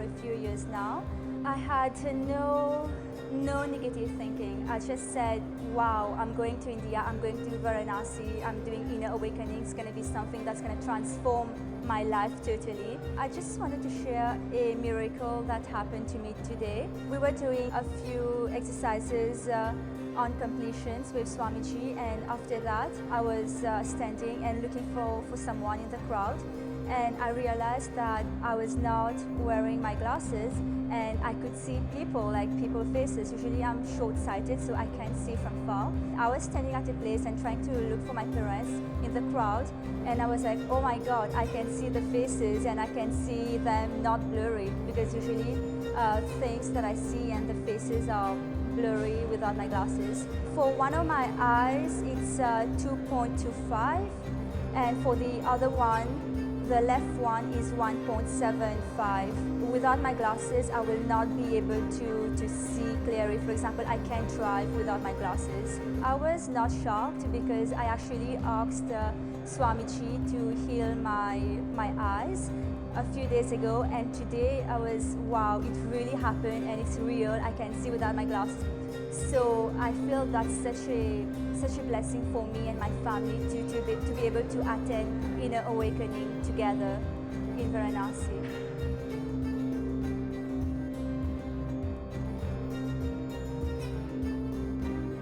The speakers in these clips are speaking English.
a few years now. I had no negative thinking. I just said, wow, I'm going to India, I'm going to Varanasi, I'm doing inner awakening. It's going to be something that's going to transform my life totally. I just wanted to share a miracle that happened to me today. We were doing a few exercises on completions with Swamiji, and after that I was standing and looking for someone in the crowd, and I realized that I was not wearing my glasses and I could see people, like people's faces. Usually I'm short-sighted, so I can't see from far. I was standing at a place and trying to look for my parents in the crowd, and I was like, oh my God, I can see the faces and I can see them not blurry, because usually things that I see and the faces are blurry without my glasses. For one of my eyes, it's 2.25, and for the other one, the left one, is 1.75. Without my glasses, I will not be able to see clearly. For example, I can't drive without my glasses. I was not shocked because I actually asked Swamiji to heal my eyes a few days ago, and today I was, wow, it really happened and it's real. I can see without my glasses. So I feel that's such a blessing for me and my family to be able to attend inner awakening together in Varanasi.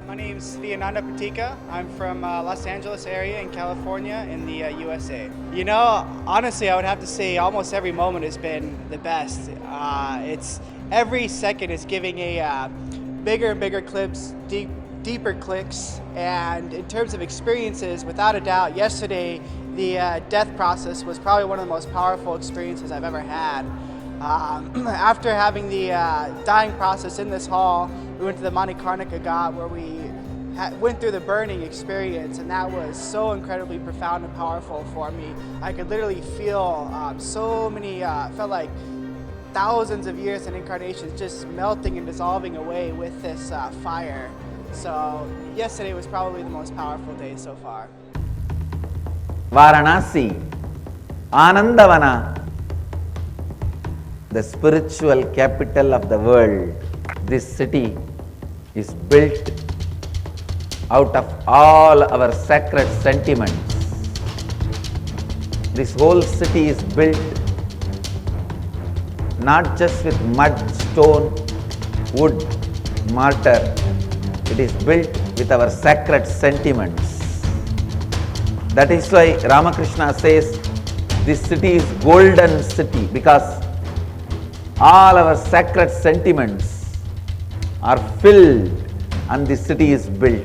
My name is Nithyananda. I'm from Los Angeles area in California in the USA. You know, honestly, I would have to say almost every moment has been the best. It's every second is giving a bigger and bigger clips, deeper clicks, and in terms of experiences, without a doubt, yesterday the death process was probably one of the most powerful experiences I've ever had. After having the dying process in this hall, we went to the Manikarnika Ghat where we went through the burning experience, and that was so incredibly profound and powerful for me. I could literally feel so many, felt like thousands of years and incarnations just melting and dissolving away with this fire. So yesterday was probably the most powerful day so far. Varanasi, Anandavana, the spiritual capital of the world. This city is built out of all our sacred sentiments. This whole city is built not just with mud, stone, wood, mortar. It is built with our sacred sentiments. That is why Ramakrishna says this city is golden city, because all our sacred sentiments are filled and this city is built.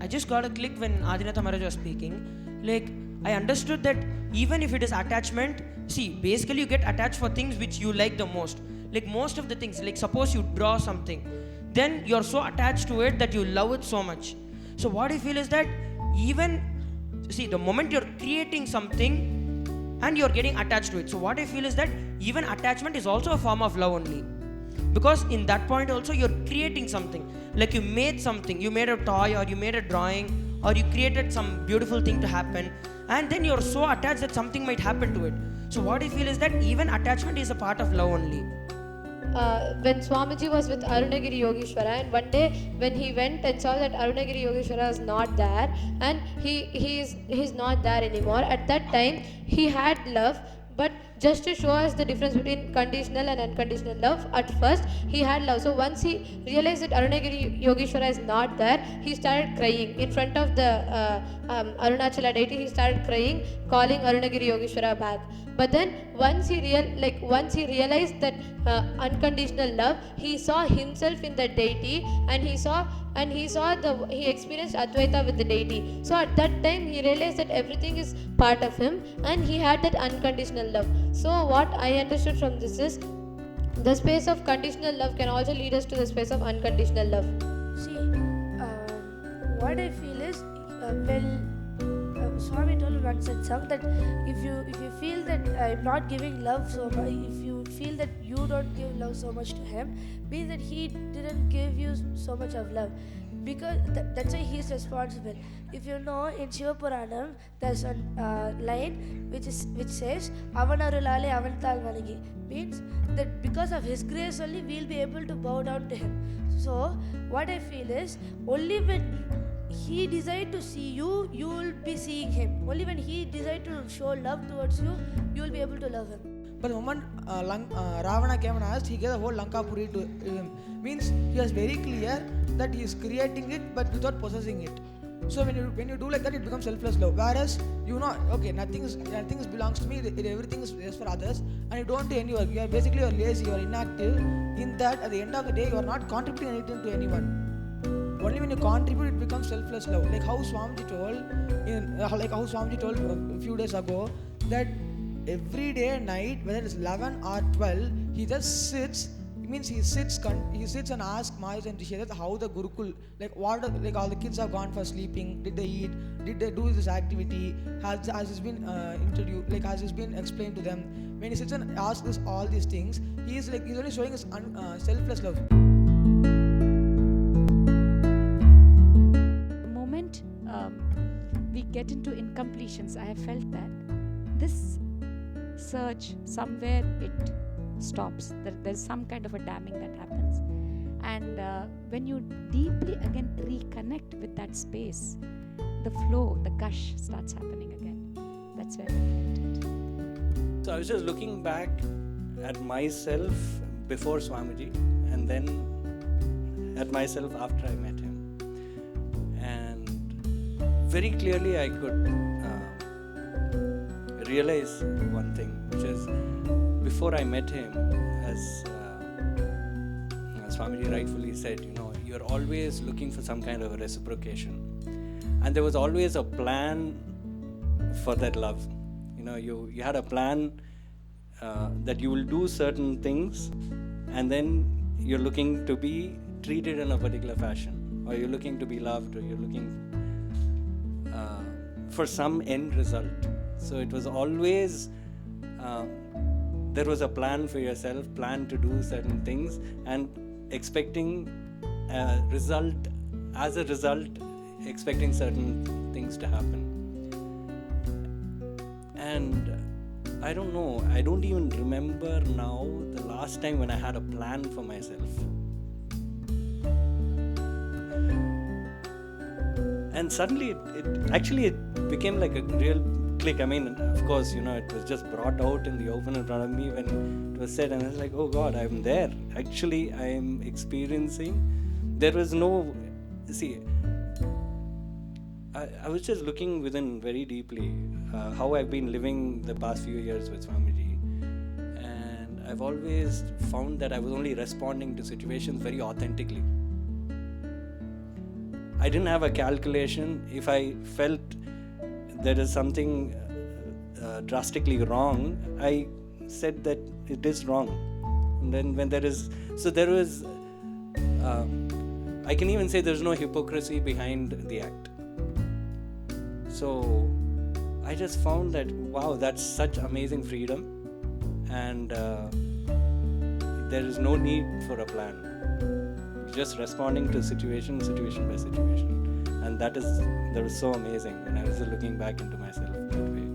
I just got a click when Adinatha Maharaj was speaking. Like, I understood that even if it is attachment, see, basically you get attached for things which you like the most. Like most of the things, like suppose you draw something, then you're so attached to it that you love it so much. So what I feel is that even, see, the moment you're creating something and you're getting attached to it, so what I feel is that even attachment is also a form of love only. Because in that point also you're creating something. Like you made something, you made a toy or you made a drawing or you created some beautiful thing to happen, and then you're so attached that something might happen to it. So what I feel is that even attachment is a part of love only. When Swamiji was with Arunagiri Yogeshwara, and one day when he went and saw that Arunagiri Yogeshwara is not there, and he's not there anymore, at that time he had love, but just to show us the difference between conditional and unconditional love, at first he had love. So once he realized that Arunagiri Yogeshwara is not there, he started crying in front of the Arunachala deity. He started crying, calling Arunagiri Yogeshwara back. But then once he realized that unconditional love, he saw himself in the deity, and he experienced Advaita with the deity. So at that time he realized that everything is part of him, and he had that unconditional love. So what I understood from this is, the space of conditional love can also lead us to the space of unconditional love. See, what I feel is, Swami told once had sung that if you feel that I'm not giving love so much, if you feel that you don't give love so much to him, means that he didn't give you so much of love, because that's why he's responsible. If you know, in Shiva Puranam there's a line which says Avanarulale Avantal Vanagi, means that because of his grace only we'll be able to bow down to him. So what I feel is, only when he decides to see you, you will be seeing him. Only when he decides to show love towards you, you will be able to love him. But the moment Ravana came and asked, he gave the whole Lankapuri to him. Means he was very clear that he is creating it but without possessing it. So when you do like that, it becomes selfless love. Whereas you know, okay, nothing belongs to me. Everything is for others, and you don't do any work. You are basically lazy. You are inactive. In that, at the end of the day, you are not contributing anything to anyone. Only when you contribute, it becomes selfless love. Like how Swamiji told a few days ago, that every day at night, whether it's 11 or 12, he just sits. It means he sits and asks Mahas and Rishi how the Gurukul, like what, like all the kids have gone for sleeping, did they eat, did they do this activity, has this been introduced, like has this been explained to them. When he sits and asks all these things, he's only showing his selfless love. The moment we get into incompletions, I have felt that this search, somewhere it stops. There's some kind of a damming that happens, and when you deeply again reconnect with that space, the flow, the gush starts happening again. That's where I felt it. So I was just looking back at myself before Swamiji, and then at myself after I met him, and very clearly I could realize one thing, which is, before I met him, as Swamiji rightfully said, you're always looking for some kind of a reciprocation, and there was always a plan for that love. You had a plan that you will do certain things, and then you're looking to be treated in a particular fashion, or you're looking to be loved, or you're looking for some end result. So it was always there was a plan for yourself, plan to do certain things, and expecting a result, expecting certain things to happen. And I don't know, I don't even remember now the last time when I had a plan for myself. And suddenly it became like a real click. I mean, of course, it was just brought out in the open in front of me when it was said, and I was like, oh God, I'm there. Actually, I'm experiencing. There was no, I was just looking within very deeply how I've been living the past few years with Swamiji, and I've always found that I was only responding to situations very authentically. I didn't have a calculation. If I felt there is something drastically wrong, I said that it is wrong. And then when there was, I can even say there's no hypocrisy behind the act. So I just found that, wow, that's such amazing freedom, and there is no need for a plan. Just responding to situation by situation, and that was so amazing when I was looking back into myself that way.